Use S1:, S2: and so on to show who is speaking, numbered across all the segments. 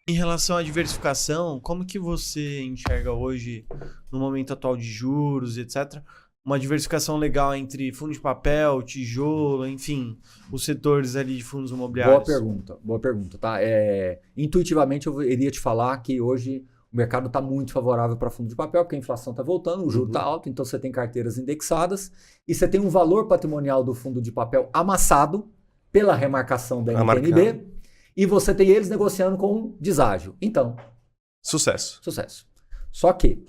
S1: Em relação à diversificação, como que você enxerga hoje, no momento atual de juros, etc., uma diversificação legal entre fundo de papel, tijolo, enfim, os setores ali de fundos imobiliários?
S2: Boa pergunta, tá? Intuitivamente eu iria te falar que hoje o mercado está muito favorável para fundo de papel, porque a inflação está voltando, o juro está alto, então você tem carteiras indexadas e você tem um valor patrimonial do fundo de papel amassado pela remarcação da NTNB e você tem eles negociando com deságio. Então,
S3: Sucesso.
S2: Só que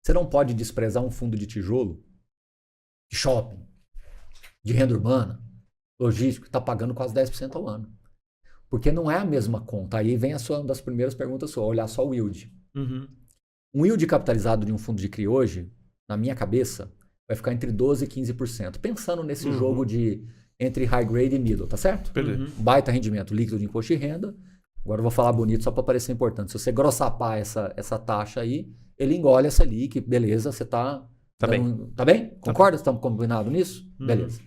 S2: você não pode desprezar um fundo de tijolo, de shopping, de renda urbana, logístico, que está pagando quase 10% ao ano. Porque não é a mesma conta. Aí vem uma das primeiras perguntas sua, olhar só o yield.
S1: Uhum.
S2: Um yield capitalizado de um fundo de CRI hoje, na minha cabeça, vai ficar entre 12% e 15%. Pensando nesse jogo de entre high grade e middle, tá certo? Baita rendimento líquido de imposto de renda. Agora eu vou falar bonito só para parecer importante. Se você grossapar essa taxa aí, ele engole essa ali, que beleza, você tá
S3: bem.
S2: Tá bem? Concorda? Estamos combinados nisso? Beleza.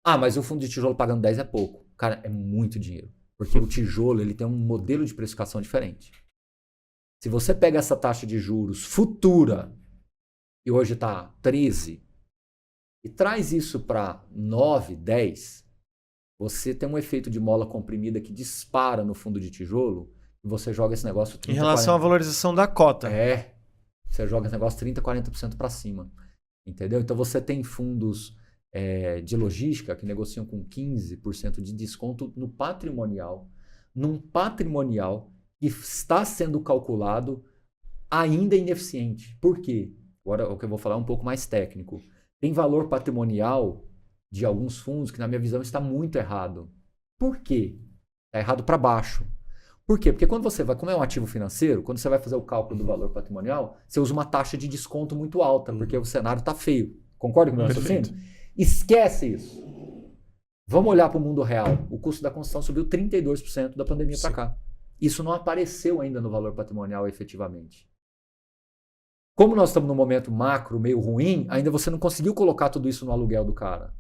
S2: Ah, mas o fundo de tijolo pagando 10 é pouco. Cara, é muito dinheiro. Porque o tijolo ele tem um modelo de precificação diferente. Se você pega essa taxa de juros futura, e hoje está 13, e traz isso para 9, 10, você tem um efeito de mola comprimida que dispara no fundo de tijolo, e você joga esse negócio 30%.
S1: Em relação à valorização da cota.
S2: Você joga esse negócio 30%, 40% para cima. Entendeu? Então você tem fundos de logística que negociam com 15% de desconto no patrimonial, num patrimonial que está sendo calculado ainda ineficiente. Por quê? Agora o que eu vou falar é um pouco mais técnico. Tem valor patrimonial de alguns fundos que, na minha visão, está muito errado. Por quê? Está errado para baixo. Por quê? Porque quando você vai, como é um ativo financeiro, quando você vai fazer o cálculo do valor patrimonial, você usa uma taxa de desconto muito alta, porque o cenário está feio. Concorda com o meu raciocínio? Esquece isso. Vamos olhar para o mundo real. O custo da construção subiu 32% da pandemia para cá. Isso não apareceu ainda no valor patrimonial efetivamente. Como nós estamos num momento macro meio ruim, ainda você não conseguiu colocar tudo isso no aluguel do cara.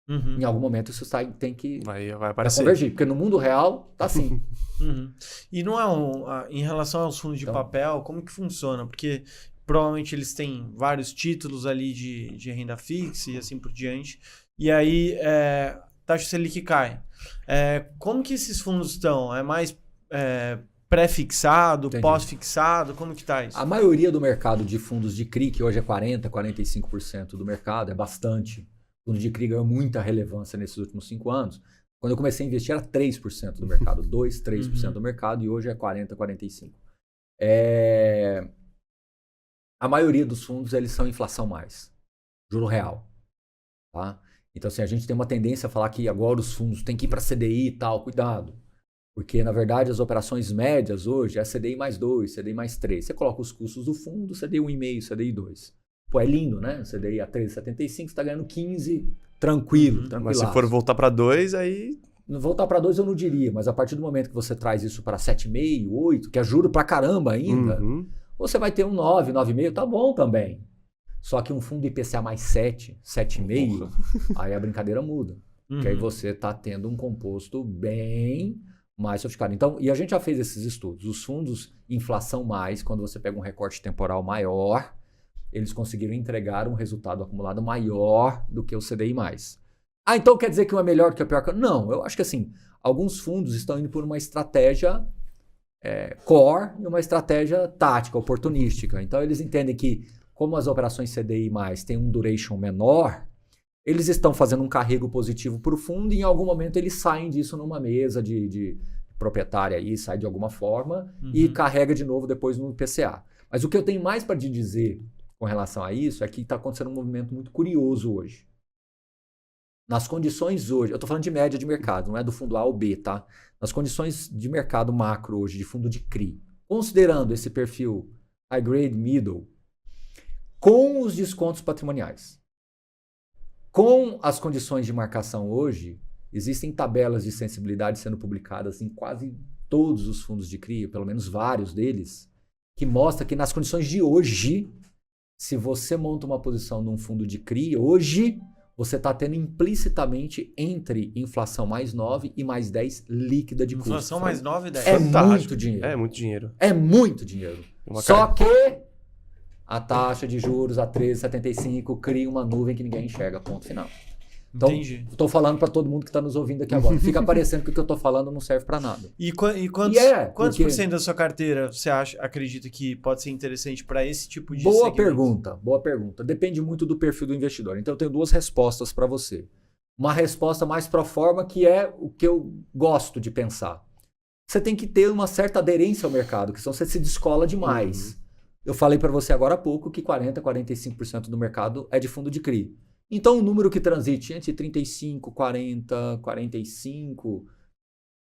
S2: Em algum momento isso tem que
S3: vai aparecer.
S2: Convergir, porque no mundo real tá assim.
S1: E não é em relação aos fundos de papel, como que funciona? Porque provavelmente eles têm vários títulos ali de renda fixa e assim por diante. E aí taxa Selic cai. Como que esses fundos estão? É mais pré-fixado, pós-fixado? Como que tá isso?
S2: A maioria do mercado de fundos de CRI, que hoje é 40%, 45% do mercado, é bastante. O fundo de CRI ganhou muita relevância nesses últimos 5 anos. Quando eu comecei a investir era 3% do mercado, 2%, 3% do mercado, e hoje é 40%, 45%. A maioria dos fundos eles são inflação mais, juro real. Tá? Então assim, a gente tem uma tendência a falar que agora os fundos têm que ir para CDI e tal, cuidado. Porque, na verdade, as operações médias hoje é CDI mais 2, CDI mais 3. Você coloca os custos do fundo, CDI 1,5, CDI 2. Pô, é lindo, né? CDI a 13,75, você está ganhando 15, tranquilo.
S3: Mas se for voltar para 2, aí...
S2: Voltar para 2 eu não diria, mas a partir do momento que você traz isso para 7,5, 8, que é juro pra caramba ainda, você vai ter um 9, 9,5, tá bom também. Só que um fundo IPCA mais 7, 7,5, aí a brincadeira muda. Porque aí você está tendo um composto bem... mais sofisticado. Então, e a gente já fez esses estudos. Os fundos inflação mais, quando você pega um recorte temporal maior, eles conseguiram entregar um resultado acumulado maior do que o CDI mais. Ah, então quer dizer que um é melhor do que o pior? Não, eu acho que assim, alguns fundos estão indo por uma estratégia core e uma estratégia tática, oportunística. Então eles entendem que como as operações CDI mais têm um duration menor, eles estão fazendo um carrego positivo para o fundo e em algum momento eles saem disso numa mesa de proprietária aí, sai de alguma forma e carrega de novo depois no IPCA. Mas o que eu tenho mais para te dizer com relação a isso é que está acontecendo um movimento muito curioso hoje. Nas condições hoje, eu estou falando de média de mercado, não é do fundo A ou B, tá? Nas condições de mercado macro hoje, de fundo de CRI, considerando esse perfil high grade, middle, com os descontos patrimoniais, com as condições de marcação hoje, existem tabelas de sensibilidade sendo publicadas em quase todos os fundos de CRI, pelo menos vários deles, que mostra que nas condições de hoje, se você monta uma posição num fundo de CRI, hoje você está tendo implicitamente entre inflação mais 9 e mais 10 líquida de custo.
S1: Inflação mais 9 e 10.
S2: É
S3: Fantástico.
S2: muito dinheiro.
S3: É muito dinheiro.
S2: É muito dinheiro.
S3: Uma
S2: Só que a taxa de juros a 13,75 cria uma nuvem que ninguém enxerga, ponto final. Então,
S1: Entendi.
S2: estou falando para todo mundo que está nos ouvindo aqui agora. Fica parecendo que o que eu estou falando não serve para nada.
S1: E quantos, quantos por cento da sua carteira você acredita que pode ser interessante para esse tipo de
S2: Boa
S1: segmento?
S2: boa pergunta. Depende muito do perfil do investidor. Então, eu tenho duas respostas para você. Uma resposta mais pro forma, que é o que eu gosto de pensar. Você tem que ter uma certa aderência ao mercado, que senão você se descola demais. Eu falei para você agora há pouco que 40%, 45% do mercado é de fundo de CRI. Então, o número que transite entre 35, 40, 45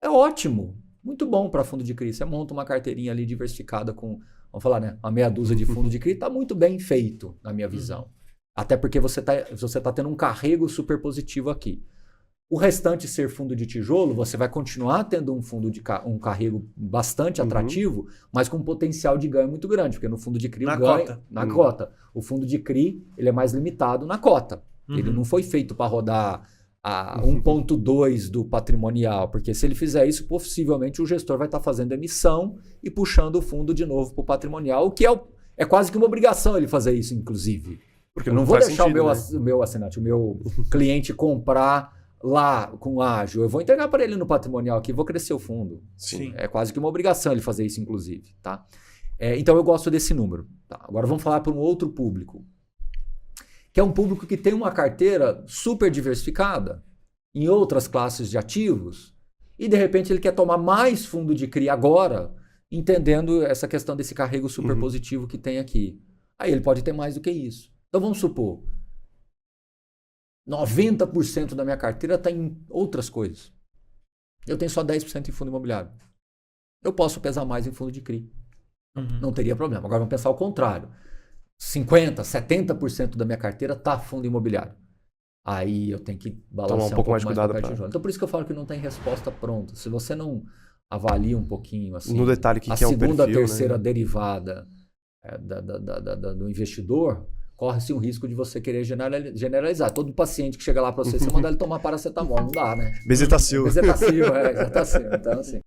S2: é ótimo. Muito bom para fundo de CRI. Você monta uma carteirinha ali diversificada com, vamos falar, né, uma meia dúzia de fundo de CRI. Está muito bem feito, na minha visão. Até porque você tá tendo um carrego super positivo aqui. O restante ser fundo de tijolo, você vai continuar tendo um carrego bastante atrativo, mas com um potencial de ganho muito grande. Porque no fundo de CRI o ganho... Na cota. O fundo de CRI ele é mais limitado na cota. Ele não foi feito para rodar a 1,2 do patrimonial, porque se ele fizer isso, possivelmente o gestor vai estar fazendo emissão e puxando o fundo de novo para o patrimonial, o que é quase que uma obrigação ele fazer isso, inclusive.
S3: Porque
S2: eu não vou deixar o meu assinante, o meu cliente comprar lá com ágil. Eu vou entregar para ele no patrimonial aqui, vou crescer o fundo.
S1: Sim.
S2: É quase que uma obrigação ele fazer isso, inclusive. Tá? Então eu gosto desse número. Tá? Agora vamos falar para um outro público, que é um público que tem uma carteira super diversificada em outras classes de ativos e, de repente, ele quer tomar mais fundo de CRI agora, entendendo essa questão desse carrego super positivo que tem aqui. Aí ele pode ter mais do que isso. Então, vamos supor, 90% da minha carteira está em outras coisas. Eu tenho só 10% em fundo imobiliário. Eu posso pesar mais em fundo de CRI. Não teria problema. Agora vamos pensar o contrário. 50%, 70% da minha carteira está fundo imobiliário. Aí eu tenho que balancear
S3: tomar um pouco mais cuidado
S2: para tijolo. Então por isso que eu falo que não tem resposta pronta. Se você não avalia um pouquinho assim,
S3: no detalhe que
S2: a
S3: é um
S2: segunda,
S3: perfil,
S2: terceira
S3: né?
S2: derivada do investidor, corre-se um risco de você querer generalizar. Todo paciente que chega lá para você mandar ele tomar paracetamol, não dá, né?
S3: Bezetacil.
S2: Bezetacil, exatamente. Então assim,